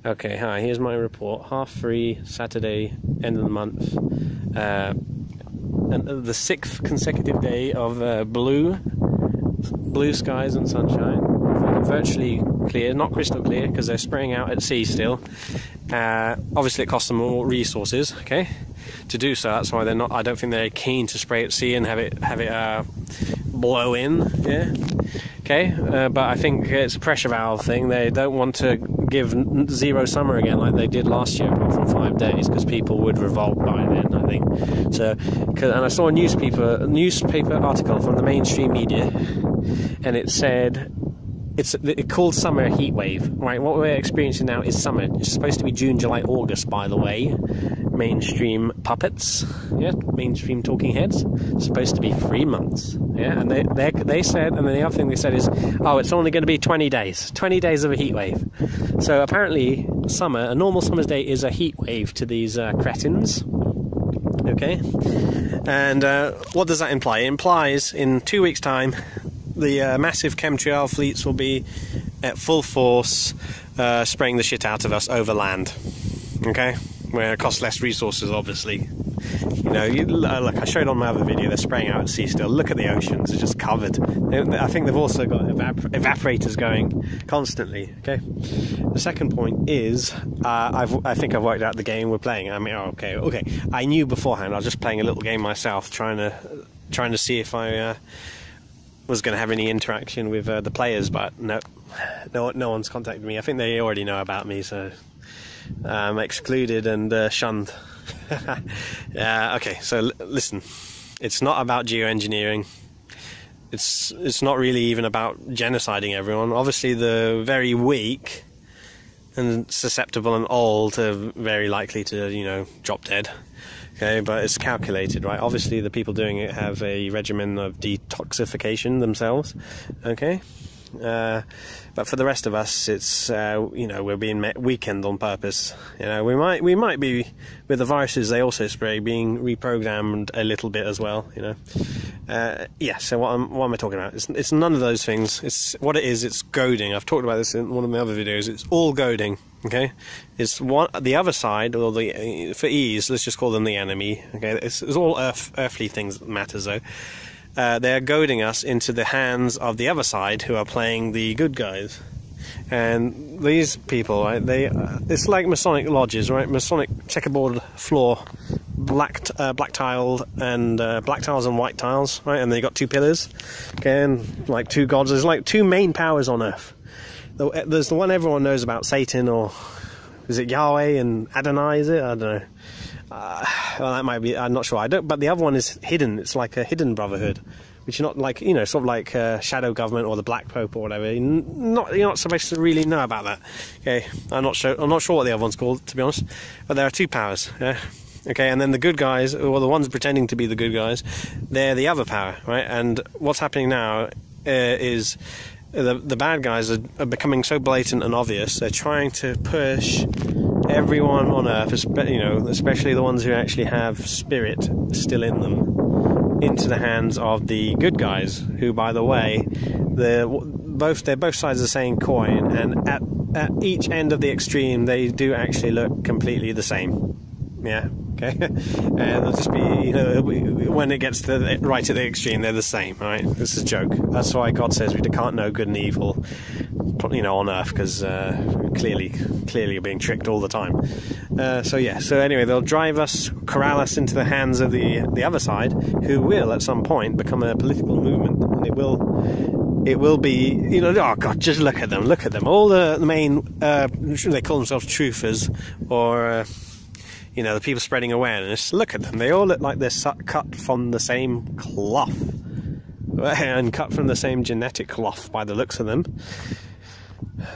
Okay, hi, here's my report. 3:30 Saturday, end of the month. And the 6th consecutive day of blue skies and sunshine. Virtually clear, not crystal clear because they're spraying out at sea still. Obviously it costs them more resources, okay, to do so. That's why they're not, I don't think they're keen to spray at sea and have it blow in, yeah. Okay, but I think it's a pressure valve thing. They don't want to give zero summer again like they did last year, apart from 5 days, because people would revolt by then, I think. So, and I saw a newspaper article from the mainstream media, and it said it's called summer heat wave. Right, what we're experiencing now is summer. It's supposed to be June, July, August, by the way. Mainstream puppets, yeah, mainstream talking heads. It's supposed to be 3 months, yeah. And they said, and then the other thing they said is, oh, it's only going to be 20 days, 20 days of a heat wave. So apparently, a normal summer's day is a heat wave to these cretins. Okay, and what does that imply? It implies in 2 weeks' time, the massive chemtrail fleets will be at full force, spraying the shit out of us overland. Okay. Where it costs less resources, obviously. You know, look, I showed on my other video, they're spraying out at sea still. Look at the oceans, they're just covered. I think they've also got evaporators going constantly, okay? The second point is, I think I've worked out the game we're playing. I mean, okay. I knew beforehand, I was just playing a little game myself, trying to see if I was going to have any interaction with the players, but no one's contacted me. I think they already know about me, so excluded and shunned. Okay, so listen, it's not about geo-engineering. It's not really even about genociding everyone. Obviously the very weak and susceptible and old are very likely to, you know, drop dead. Okay, but it's calculated, right? Obviously the people doing it have a regimen of detoxification themselves, okay? But for the rest of us, it's you know, we're being weakened on purpose. You know, we might be, with the viruses they also spray, being reprogrammed a little bit as well. You know, yeah. So what am I talking about? It's none of those things. It's what it is. It's goading. I've talked about this in one of my other videos. It's all goading. Okay, it's the other side, or for ease, let's just call them the enemy. Okay, it's all earthly things that matters though. They're goading us into the hands of the other side, who are playing the good guys. And these people, right, it's like Masonic lodges, right? Masonic checkerboard floor, black tiled, and black tiles and white tiles, right? And they got 2 pillars, okay, and like 2 gods. There's like 2 main powers on Earth. There's the one everyone knows about, Satan, or is it Yahweh and Adonai? Is it? I don't know. Well, that might be. I'm not sure. I don't. But the other one is hidden. It's like a hidden brotherhood, which you're not like, you know, sort of like shadow government or the Black Pope or whatever. You're not supposed to really know about that. Okay, I'm not sure what the other one's called, to be honest. But there are 2 powers. Yeah. Okay, and then the good guys, or the ones pretending to be the good guys, they're the other power, right? And what's happening now is the bad guys are becoming so blatant and obvious. They're trying to push everyone on Earth, you know, especially the ones who actually have spirit still in them, into the hands of the good guys, who, by the way, they're both sides of the same coin, and at each end of the extreme they do actually look completely the same. Yeah, okay. And they'll just be, you know, when it gets to right at the extreme, they're the same, right? This is a joke. That's why God says we can't know good and evil, you know, on Earth, because clearly you're being tricked all the time. So yeah. So anyway, they'll corral us into the hands of the other side, who will at some point become a political movement, and it will be, you know, oh God, just look at them. All the main, they call themselves truthers, or you know, the people spreading awareness. Look at them. They all look like they're cut from the same cloth, and cut from the same genetic cloth by the looks of them.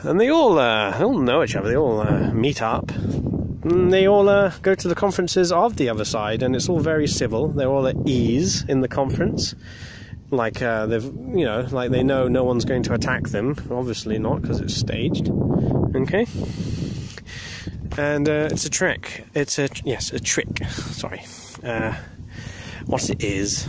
And they all know each other. They all meet up. And they all go to the conferences of the other side, and it's all very civil. They're all at ease in the conference, like they've, you know, like they know no one's going to attack them. Obviously not, because it's staged. Okay. And it's a trick. It's a trick. Sorry. What it is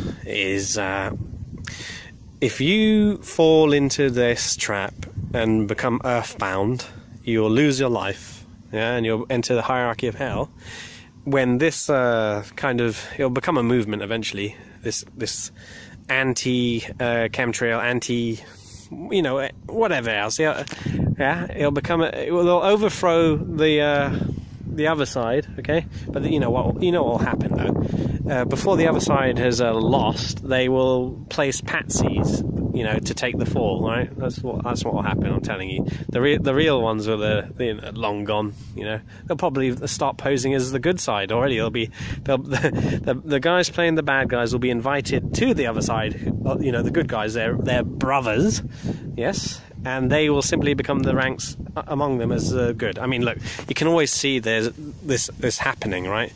if you fall into this trap and become earthbound, you'll lose your life yeah, and you'll enter the hierarchy of hell. When this it'll become a movement eventually. This anti-chemtrail, whatever else. Yeah, it will overthrow the other side. Okay, but you know what will happen though. Before the other side has lost, they will place patsies, to take the fall. Right? That's what will happen. I'm telling you. The real ones are long gone. They'll probably start posing as the good side already. The guys playing the bad guys will be invited to the other side. The good guys, they're brothers. Yes. And they will simply become the ranks among them as good. I mean, look, you can always see there's this happening, right?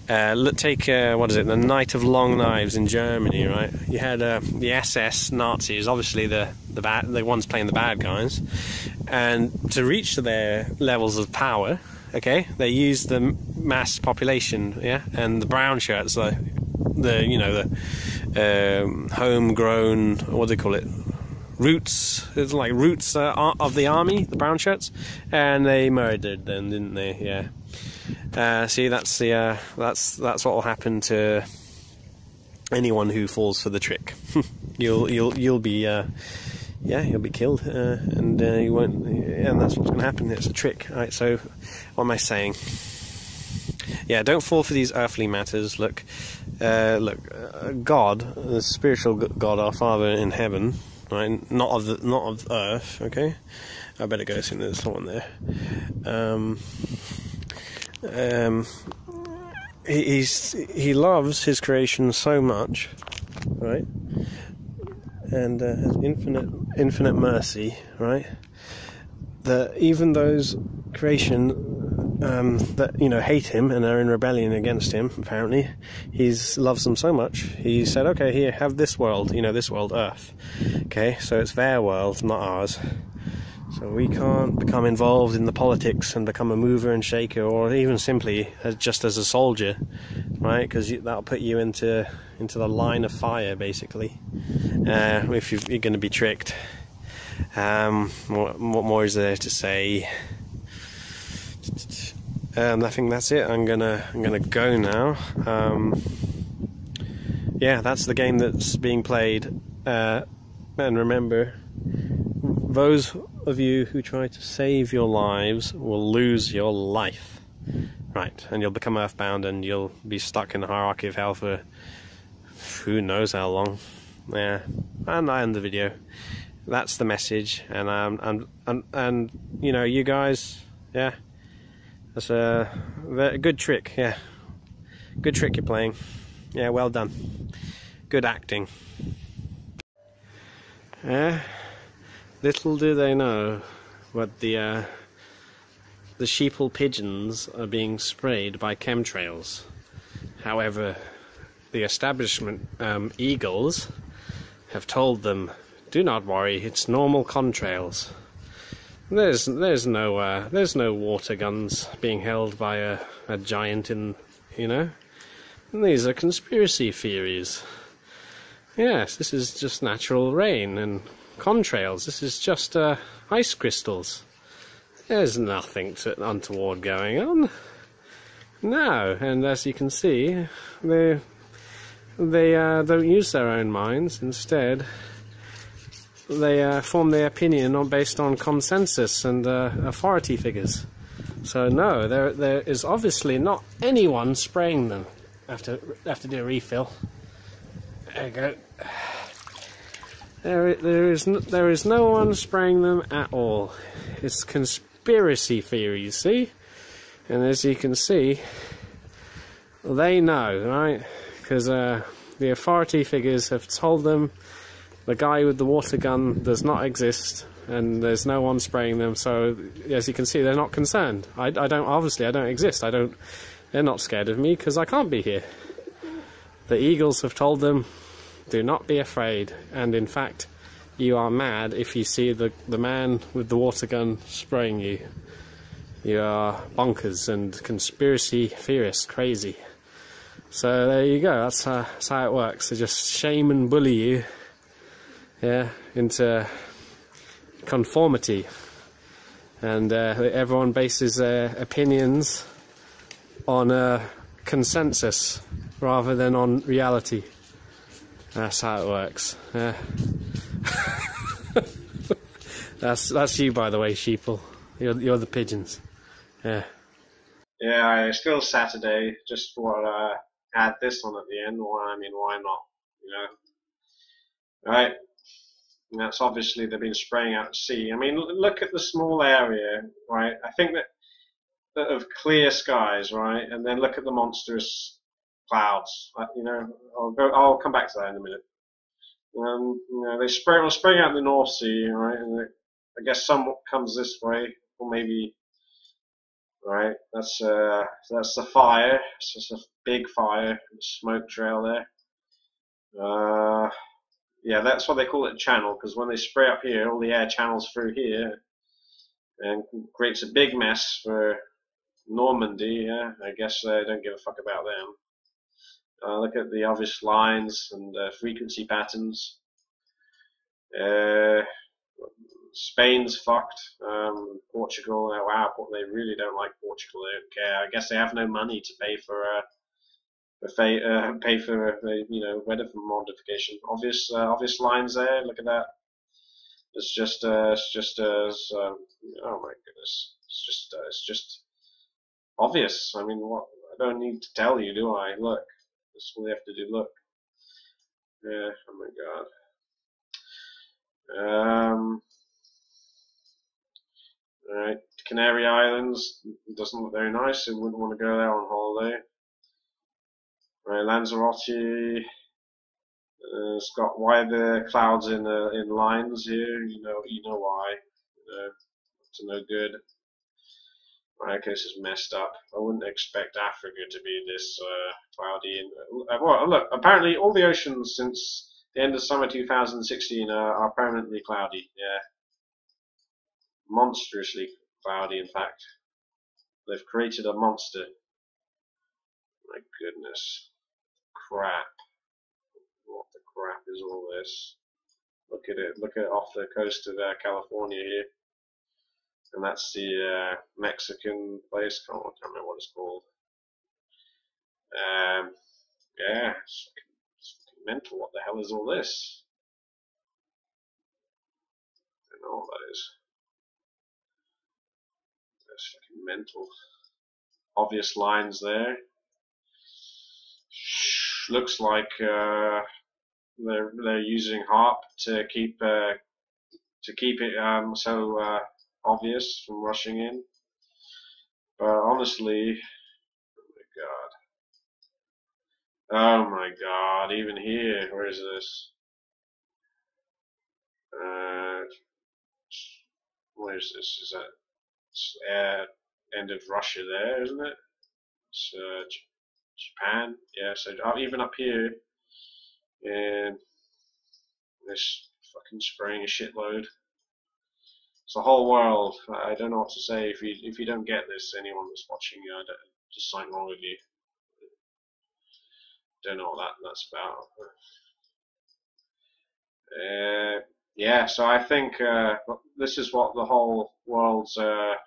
Take the Night of Long Knives in Germany, right? You had the SS Nazis, obviously the ones playing the bad guys, and to reach their levels of power, okay, they used the mass population, yeah, and the brown shirts, the homegrown, what do they call it? Roots, it's like roots of the army, the brown shirts, and they murdered them, didn't they? Yeah. See, that's what will happen to anyone who falls for the trick. you'll be you'll be killed, and you won't. And that's what's going to happen. It's a trick, right? So, what am I saying? Yeah, don't fall for these earthly matters. Look, God, the spiritual God, our Father in heaven. Right, not of Earth. Okay, I better go soon. There's someone there. He loves his creation so much, right, and has infinite mercy, right, that even those creation that hate him and are in rebellion against him, apparently, he loves them so much. He said, okay, here, have this world, this world, Earth. Okay, so it's their world, not ours. So we can't become involved in the politics and become a mover and shaker, or even simply just as a soldier, right? Because that'll put you into the line of fire, basically, if you're going to be tricked. What more is there to say? I think that's it. I'm gonna go now. Yeah, that's the game that's being played. And remember, those of you who try to save your lives will lose your life. Right, and you'll become earthbound, and you'll be stuck in the hierarchy of hell for who knows how long. Yeah, and I end the video. That's the message, and you guys, yeah. That's a very good trick, yeah. Good trick you're playing. Yeah, well done. Good acting. Little do they know what the sheeple pigeons are being sprayed by chemtrails. However, the establishment eagles have told them, do not worry, it's normal contrails. There's no water guns being held by a giant in, These are conspiracy theories. Yes, this is just natural rain, and contrails, this is just ice crystals. There's nothing untoward going on. No, and as you can see, they don't use their own minds. Instead, they form their opinion based on consensus and authority figures. So no, there is obviously not anyone spraying them. Have to do a refill. There you go. There is no one spraying them at all. It's conspiracy theories, see? And as you can see, they know, right? Because the authority figures have told them the guy with the water gun does not exist, and there's no one spraying them. So as you can see, they're not concerned. I don't exist. They're not scared of me because I can't be here. The eagles have told them, do not be afraid, and in fact, you are mad if you see the man with the water gun spraying you. You are bonkers and conspiracy theorists, crazy. So there you go, that's how it works. They just shame and bully you, yeah, into conformity. and everyone bases their opinions on consensus rather than on reality. That's how it works. Yeah. That's you, by the way, sheeple. You're the pigeons. Yeah. Yeah, it's still Saturday. Just thought add this on at the end. Why not? You know, right? And that's obviously they've been spraying out to sea. I mean, look at the small area, right? I think that of clear skies, right? And then look at the monstrous clouds. You know, I'll come back to that in a minute. You know, we're spraying out in the North Sea, right? And I guess some comes this way, or maybe. Right, that's the fire. It's just a big fire, smoke trail there. Yeah, that's what they call it, a channel, because when they spray up here, all the air channels through here and creates a big mess for Normandy. Yeah, I guess they don't give a fuck about them. Look at the obvious lines and frequency patterns. Spain's fucked. Portugal, wow, they really don't like Portugal. They don't care. I guess they have no money to pay for weather modification. Obvious lines there. Look at that. Oh my goodness. It's just obvious. I mean, what? I don't need to tell you, do I? Look, that's all you have to do. Look. Yeah. Oh my god. Alright, Canary Islands doesn't look very nice, so wouldn't want to go there on holiday. Right, Lanzarote, it's got why are the clouds in lines here? You know why. It's no good. Right, okay, this is messed up. I wouldn't expect Africa to be this cloudy. Well, look, apparently all the oceans since the end of summer 2016 are permanently cloudy. Yeah. Monstrously cloudy, in fact. They've created a monster. My goodness. Crap. What the crap is all this? Look at it. Look at it off the coast of California here. And that's the Mexican place. I can't remember what it's called. Yeah, it's mental. What the hell is all this? I don't know what that is. That's fucking mental. Obvious lines there. Looks like they're using HARP to keep it so obvious from rushing in. But honestly, oh my god, even here, where is this? Where is this? Is that end of Russia there, isn't it? It's Japan. Yeah, so even up here, and this fucking spraying a shitload. It's the whole world. I don't know what to say. If you don't get this, anyone that's watching, just something wrong with you. Don't know what that's about. Yeah, so I think this is what the whole world's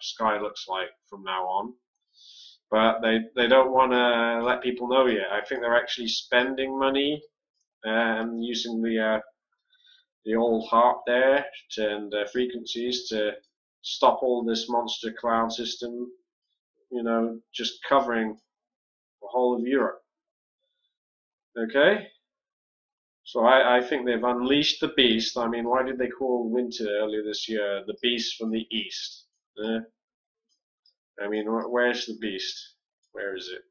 sky looks like from now on. But they don't want to let people know yet. I think they're actually spending money and using the old HARP there and frequencies to stop all this monster cloud system, just covering the whole of Europe. Okay? So I think they've unleashed the beast. I mean, why did they call winter earlier this year the beast from the east? I mean, where's the beast? Where is it?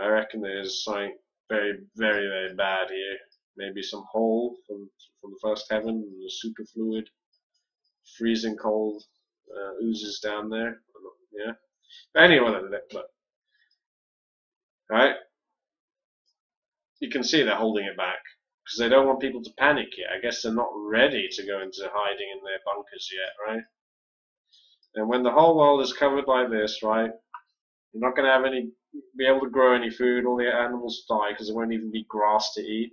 I reckon there's something very, very, very bad here. Maybe some hole from the first heaven, and the superfluid, freezing cold oozes down there. Yeah. But anyway, look. Right? You can see they're holding it back because they don't want people to panic yet. I guess they're not ready to go into hiding in their bunkers yet, right? And when the whole world is covered like this, right, you're not going to be able to grow any food. All the animals die because there won't even be grass to eat.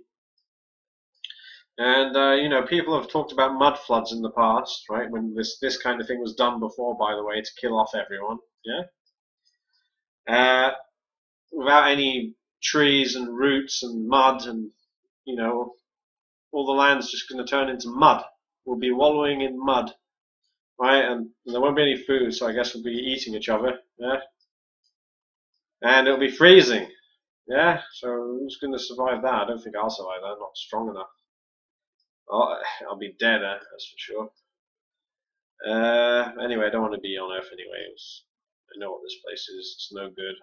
And you know, people have talked about mud floods in the past, right? When this kind of thing was done before, by the way, to kill off everyone. Yeah. Without any trees and roots and mud, and you know, all the land's just going to turn into mud. We'll be wallowing in mud, right? And there won't be any food, so I guess we'll be eating each other. Yeah. And it'll be freezing. Yeah. So who's going to survive that? I don't think I'll survive that. I'm not strong enough. I'll be dead, that's for sure. Anyway, I don't want to be on Earth anyway. I know what this place is. It's no good.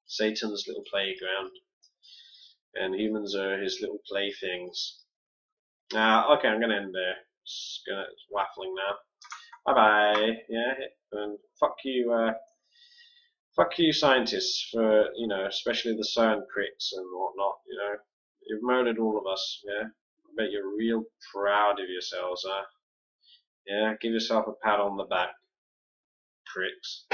Satan's little playground, and humans are his little playthings. Okay, I'm gonna end there. It's waffling now. Bye bye. Yeah, and fuck you, scientists, for especially the CERN critics and whatnot. You've murdered all of us. Yeah, I bet you're real proud of yourselves, huh? Yeah, give yourself a pat on the back, pricks.